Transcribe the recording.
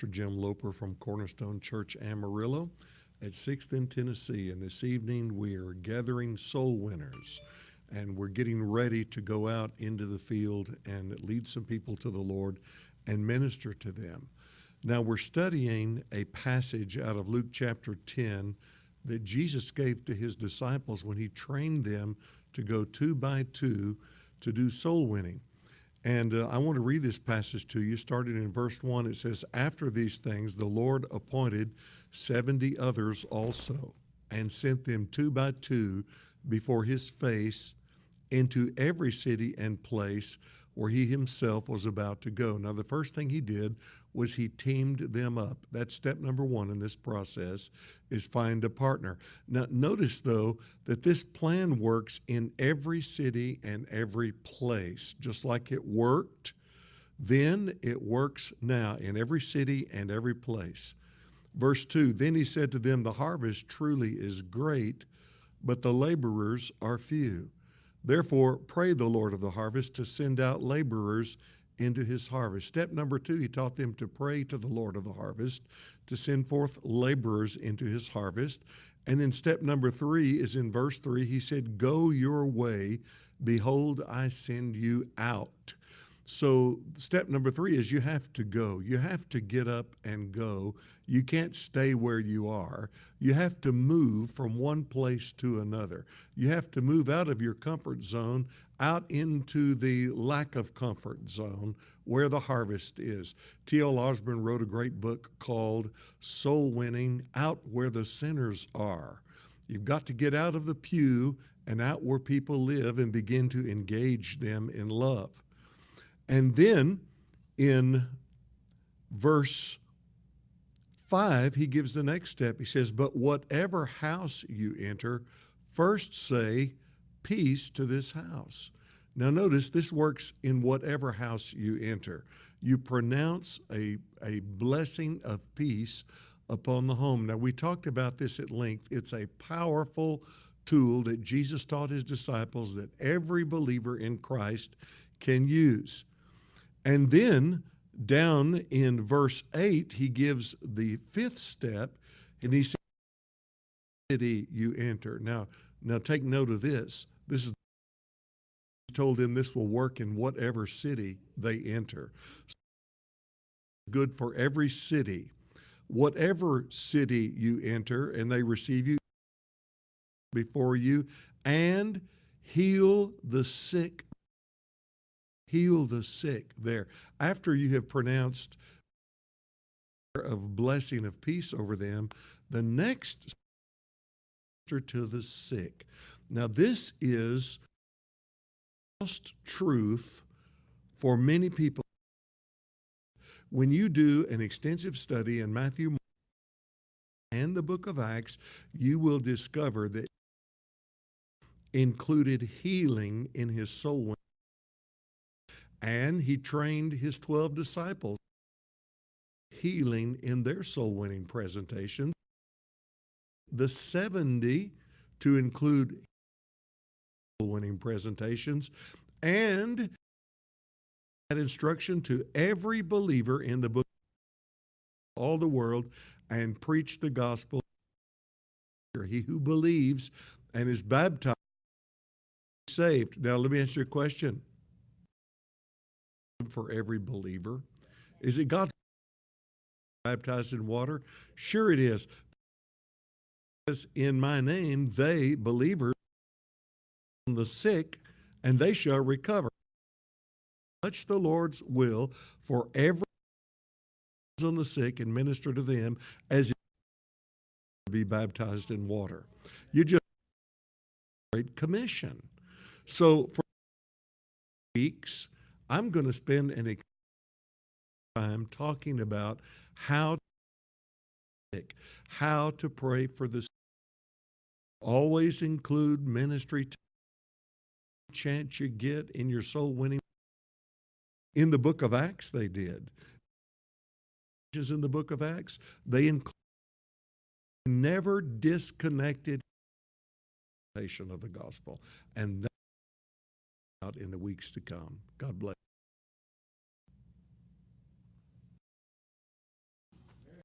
Pastor Jim Loper from Cornerstone Church, Amarillo at 6th in Tennessee. And this evening we are gathering soul winners, and we're getting ready to go out into the field and lead some people to the Lord and minister to them. Now we're studying a passage out of Luke chapter 10 that Jesus gave to his disciples when he trained them to go 2 by 2 to do soul winning. And I want to read this passage to you. Starting in verse 1, it says, "After these things the Lord appointed 70 others also, and sent them 2 by 2 before his face into every city and place where he himself was about to go." Now, the first thing he did was he teamed them up. That's step number 1 in this process, is find a partner. Now, notice, though, that this plan works in every city and every place. Just like it worked then, it works now in every city and every place. Verse 2, "Then he said to them, the harvest truly is great, but the laborers are few. Therefore, pray the Lord of the harvest to send out laborers into his harvest." Step number 2, he taught them to pray to the Lord of the harvest to send forth laborers into his harvest. And then step number 3 is in verse 3. He said, "Go your way. Behold, I send you out." So step number 3 is you have to go. You have to get up and go. You can't stay where you are. You have to move from one place to another. You have to move out of your comfort zone, out into the lack of comfort zone where the harvest is. T.L. Osborne wrote a great book called Soul Winning, Out Where the Sinners Are. You've got to get out of the pew and out where people live and begin to engage them in love. And then in verse 5, he gives the next step. He says, "But whatever house you enter, first say, peace to this house." Now notice this works in whatever house you enter. You pronounce a blessing of peace upon the home. Now we talked about this at length. It's a powerful tool that Jesus taught his disciples that every believer in Christ can use. And then down in verse 8, he gives the 5th step, and he says, "City you enter." Now take note of this. This is, he told them this will work in whatever city they enter. So good for every city. Whatever city you enter, and they receive you before you, and heal the sick. Heal the sick there. After you have pronounced of blessing of peace over them, the next to the sick. Now this is lost truth for many people. When you do an extensive study in Matthew and the book of Acts, you will discover that included healing in his soul winning. And he trained his 12 disciples healing in their soul winning presentation. The 70 to include soul winning presentations, and that instruction to every believer in the book, all the world, and preach the gospel. He who believes and is baptized is saved. Now let me ask you a question. For every believer, is it God's baptized in water? Sure it is. As in my name, they, believers, the sick, and they shall recover. Touch the Lord's will for every on the sick and minister to them as it be baptized in water. You just Great Commission. So for weeks, I'm going to spend an time talking about how to pray for the sick. Always include ministry chance you get in your soul winning. In the book of Acts, they did. In the book of Acts, they never disconnected of the gospel, and that in the weeks to come. God bless.